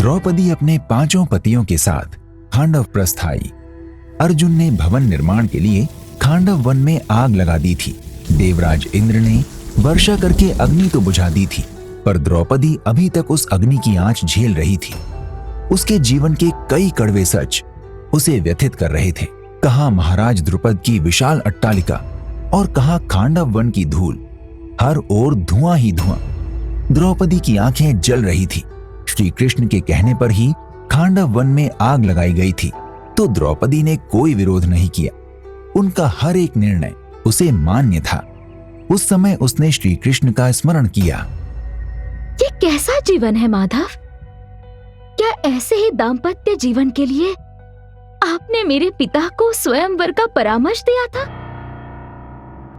द्रौपदी अपने 5 पतियों के साथ खांडव प्रस्थ आई। अर्जुन ने भवन निर्माण के लिए खांडव वन में आग लगा दी थी। देवराज इंद्र ने वर्षा करके अग्नि तो बुझा दी थी, पर द्रौपदी अभी तक उस अग्नि की आंच झेल रही थी। उसके जीवन के कई कड़वे सच उसे व्यथित कर रहे थे। कहाँ महाराज द्रुपद की विशाल अट्टालिका और कहाँ खांडव वन की धूल, हर ओर धुआं ही धुआं। द्रौपदी की आंखें जल रही थी। श्री कृष्ण के कहने पर ही खांडव वन में आग लगाई गई थी, तो द्रौपदी ने कोई विरोध नहीं किया। उनका हर एक निर्णय उसे मान्य था। उस समय उसने श्री कृष्ण का स्मरण किया। ये कैसा जीवन है माधव? क्या ऐसे ही दाम्पत्य जीवन के लिए आपने मेरे पिता को स्वयंवर का परामर्श दिया था?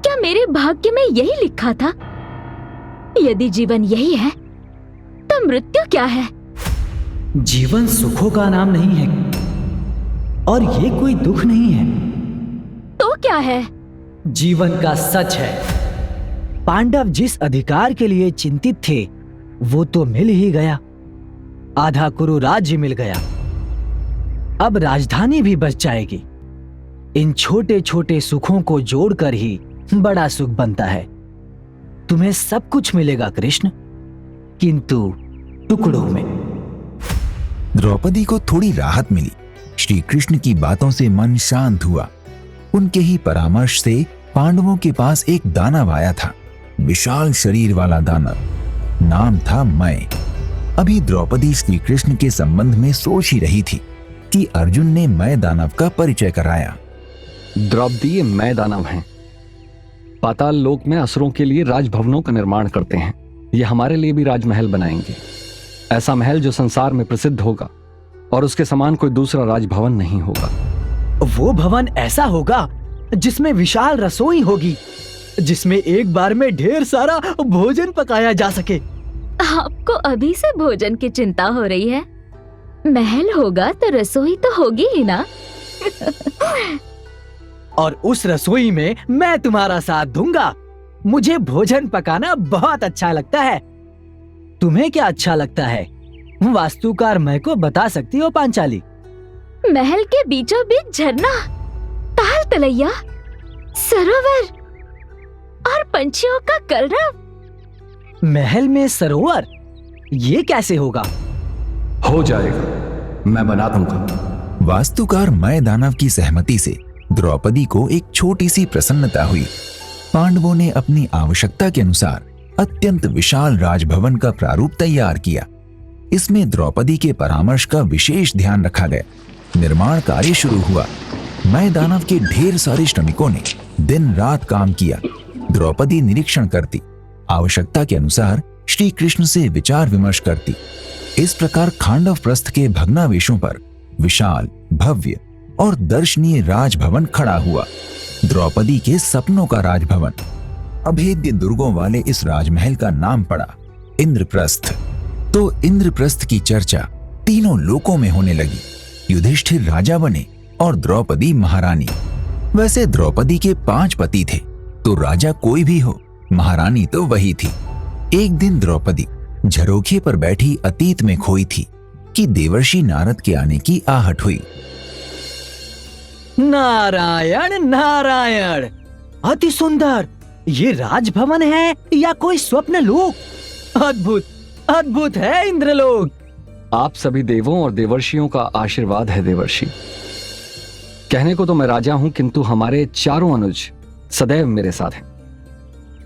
क्या मेरे भाग्य में यही लिखा था? यदि जीवन यही है तो मृत्यु क्या है? जीवन सुखों का नाम नहीं है और ये कोई दुख नहीं है। तो क्या है? जीवन का सच है। पांडव जिस अधिकार के लिए चिंतित थे वो तो मिल ही गया। आधा कुरु राज्य मिल गया। अब राजधानी भी बच जाएगी। इन छोटे छोटे सुखों को जोड़कर ही बड़ा सुख बनता है। तुम्हें सब कुछ मिलेगा कृष्ण, किंतु टुकड़ों में। द्रौपदी को थोड़ी राहत मिली। श्री कृष्ण की बातों से मन शांत हुआ। उनके ही परामर्श से पांडवों के पास एक दानव आया था। विशाल शरीर वाला दानव, नाम था मय। अभी द्रौपदी श्री कृष्ण के संबंध में सोच ही रही थी कि अर्जुन ने मय दानव का परिचय कराया। द्रौपदी ये मय दानव हैं। पाताल लोक में असुरों के लिए राजभवनों का निर्माण करते हैं। ये हमारे लिए भी राजमहल बनाएंगे। ऐसा महल जो संसार में प्रसिद्ध होगा और उसके समान कोई दूसरा राजभवन नहीं होगा। वो भवन ऐसा होगा जिसमें विशाल रसोई होगी, जिसमें एक बार में ढेर सारा भोजन पकाया जा सके। आपको अभी से भोजन की चिंता हो रही है? महल होगा तो रसोई तो होगी ही ना। और उस रसोई में मैं तुम्हारा साथ दूंगा। मुझे भोजन पकाना बहुत अच्छा लगता है। तुम्हें क्या अच्छा लगता है? वास्तुकार मैं को बता सकती हो पांचाली? महल के बीचों बीच झरना, ताल तलैया, सरोवर और पंछियों का कलरव। महल में सरोवर? ये कैसे होगा? हो जाएगा, मैं बना दूंगा। वास्तुकार मय दानव की सहमति से द्रौपदी को एक छोटी सी प्रसन्नता हुई। पांडवों ने अपनी आवश्यकता के अनुसार अत्यंत विशाल राजभवन का प्रारूप तैयार किया। इसमें द्रौपदी के परामर्श का विशेष ध्यान रखा गया। निर्माण कार्य शुरू हुआ। मय दानव के ढेर सारे श्रमिकों ने दिन रात काम किया। द्रौपदी निरीक्षण करती, आवश्यकता के अनुसार श्री कृष्ण से विचार विमर्श करती। इस प्रकार खांडव प्रस्थ के भग्नावशेषों पर विशाल, भव्य और दर्शनीय राजभवन खड़ा हुआ। द्रौपदी के सपनों का राजभवन। अभेद्य दुर्गों वाले इस राजमहल का नाम पड़ा इंद्रप्रस्थ। तो इंद्रप्रस्थ की चर्चा तीनों लोकों में होने लगी। युधिष्ठिर राजा बने और द्रौपदी महारानी। वैसे द्रौपदी के 5 पति थे, तो राजा कोई भी हो, महारानी तो वही थी। एक दिन द्रौपदी झरोखे पर बैठी अतीत में खोई थी कि देवर्षि नारद के आने की आहट हुई। नारायण नारायण, अति सुंदर। ये राजभवन है या कोई स्वप्न लोक? अद्भुत अद्भुत है इंद्रलोक। आप सभी देवों और देवर्षियों का आशीर्वाद है देवर्षि। कहने को तो मैं राजा हूं, किंतु हमारे चारों अनुज सदैव मेरे साथ हैं।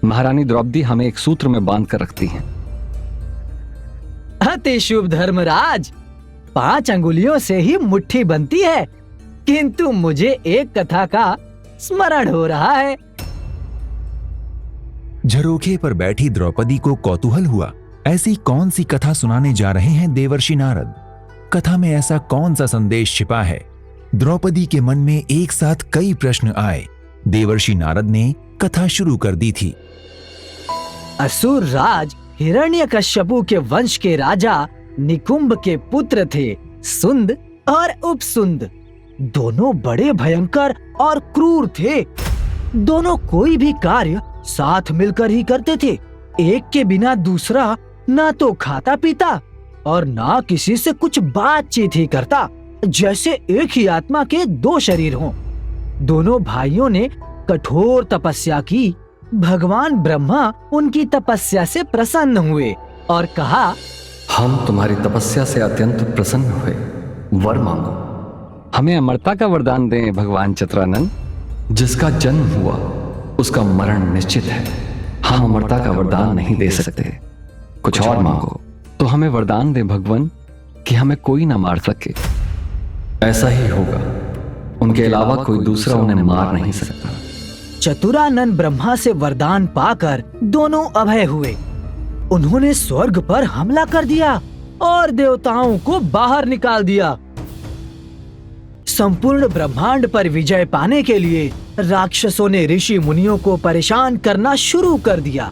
महारानी द्रौपदी हमें एक सूत्र में बांध कर रखती हैं। अति शुभ धर्मराज। 5 अंगुलियों से ही मुट्ठी बनती है, किंतु मुझे एक कथा का स्मरण हो रहा है। झरोखे पर बैठी द्रौपदी को कौतूहल हुआ। ऐसी कौन सी कथा सुनाने जा रहे हैं देवर्षि नारद? कथा में ऐसा कौन सा संदेश छिपा है? द्रौपदी के मन में एक साथ कई प्रश्न आए। देवर्षि नारद ने कथा शुरू कर दी थी। असुर राज हिरण्यकश्यपु के वंश के राजा निकुंभ के पुत्र थे सुंद और उपसुंद। दोनों बड़े भयंकर और क्रूर थे। दोनों कोई भी कार्य साथ मिलकर ही करते थे। एक के बिना दूसरा ना तो खाता पीता और ना किसी से कुछ बातचीत ही करता, जैसे एक ही आत्मा के दो शरीर हों। दोनों भाइयों ने कठोर तपस्या की। भगवान ब्रह्मा उनकी तपस्या से प्रसन्न हुए और कहा, हम तुम्हारी तपस्या से अत्यंत प्रसन्न हुए, वर मांगो। हमें अमरता का वरदान दें भगवान चित्रानंद। जिसका जन्म हुआ उसका मरण निश्चित है। हम अमरता का वरदान नहीं दे सकते, कुछ और मांगो। तो हमें वरदान दें भगवान कि हमें कोई ना मार सके। ऐसा ही होगा, उनके अलावा कोई दूसरा उन्हें मार नहीं सकता। चतुरानन ब्रह्मा से वरदान पाकर दोनों अभय हुए। उन्होंने स्वर्ग पर हमला कर दिया और देवताओं को बाहर निकाल दिया। संपूर्ण ब्रह्मांड पर विजय पाने के लिए राक्षसों ने ऋषि मुनियों को परेशान करना शुरू कर दिया।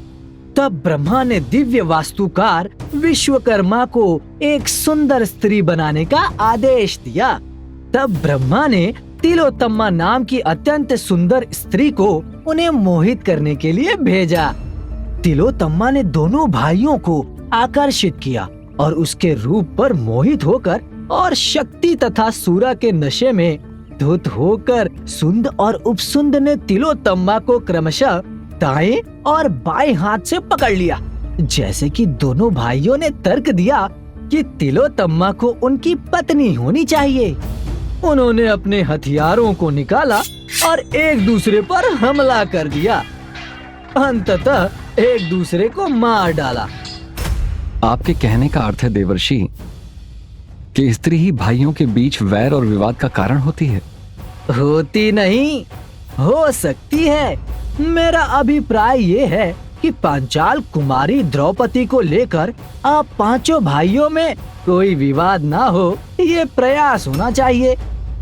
तब ब्रह्मा ने दिव्य वास्तुकार विश्वकर्मा को एक सुंदर स्त्री बनाने का आदेश दिया। तब ब्रह्मा ने तिलोत्तमा नाम की अत्यंत सुंदर स्त्री को उन्हें मोहित करने के लिए भेजा। तिलोत्तमा ने दोनों भाइयों को आकर्षित किया और उसके रूप पर मोहित होकर और शक्ति तथा सूरा के नशे में धुत होकर सुंद और उपसुंद ने तिलोत्तमा को क्रमशः दाएं और बाएं हाथ से पकड़ लिया। जैसे कि दोनों भाइयों ने तर्क दिया कि तिलोत्तमा को उनकी पत्नी होनी चाहिए। उन्होंने अपने हथियारों को निकाला और एक दूसरे पर हमला कर दिया। अंततः एक दूसरे को मार डाला। आपके कहने का अर्थ है देवर्षि कि स्त्री ही भाइयों के बीच वैर और विवाद का कारण होती है? होती नहीं, हो सकती है। मेरा अभिप्राय ये है कि पांचाल कुमारी द्रौपदी को लेकर आप पांचों भाइयों में कोई विवाद ना हो, ये प्रयास होना चाहिए।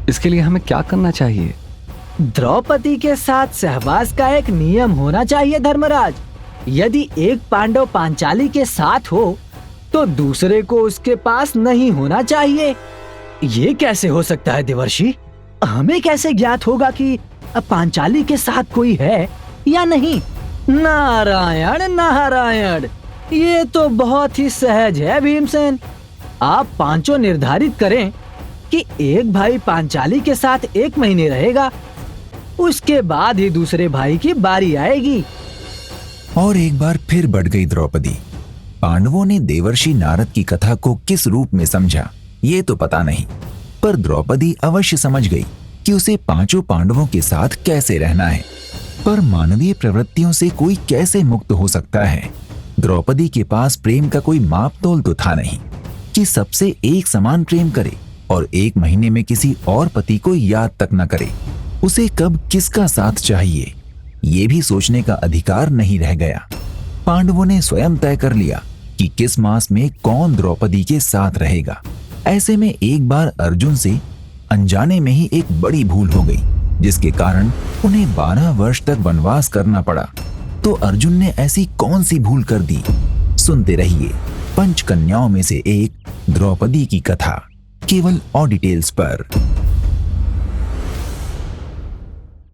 इसके लिए हमें क्या करना चाहिए? द्रौपदी के साथ सहवास का एक नियम होना चाहिए धर्मराज। यदि एक पांडव पांचाली के साथ हो तो दूसरे को उसके पास नहीं होना चाहिए। ये कैसे हो सकता है देवर्षि? हमें कैसे ज्ञात होगा कि पांचाली के साथ कोई है या नहीं? नारायण नारायण, ये तो बहुत ही सहज है भीमसेन। आप पांचों निर्धारित करें कि एक भाई पांचाली के साथ 1 महीने रहेगा, उसके बाद ही दूसरे भाई की बारी आएगी। और एक बार फिर बढ़ गई द्रौपदी। पांडवों ने देवर्षि नारद की कथा को किस रूप में समझा ये तो पता नहीं, पर द्रौपदी अवश्य समझ गई कि उसे पांचों पांडवों के साथ कैसे रहना है। पर मानवीय प्रवृत्तियों से कोई कैसे मुक्त हो सकता है? द्रौपदी के पास प्रेम का कोई मापतोल तो था नहीं कि सबसे एक समान प्रेम करे और 1 महीने में किसी और पति को याद तक न करे। उसे कब किसका साथ चाहिए ये भी सोचने का अधिकार नहीं रह गया। पांडवों ने स्वयं तय कर लिया कि किस मास में कौन द्रौपदी के साथ रहेगा। ऐसे में एक बार अर्जुन से अनजाने में ही एक बड़ी भूल हो गई, जिसके कारण उन्हें 12 वर्ष तक वनवास करना पड़ा। तो अर्जुन ने ऐसी कौन सी भूल कर दी? सुनते रहिए पंच कन्याओं में से एक द्रौपदी की कथा, केवल ऑडिटेल्स पर।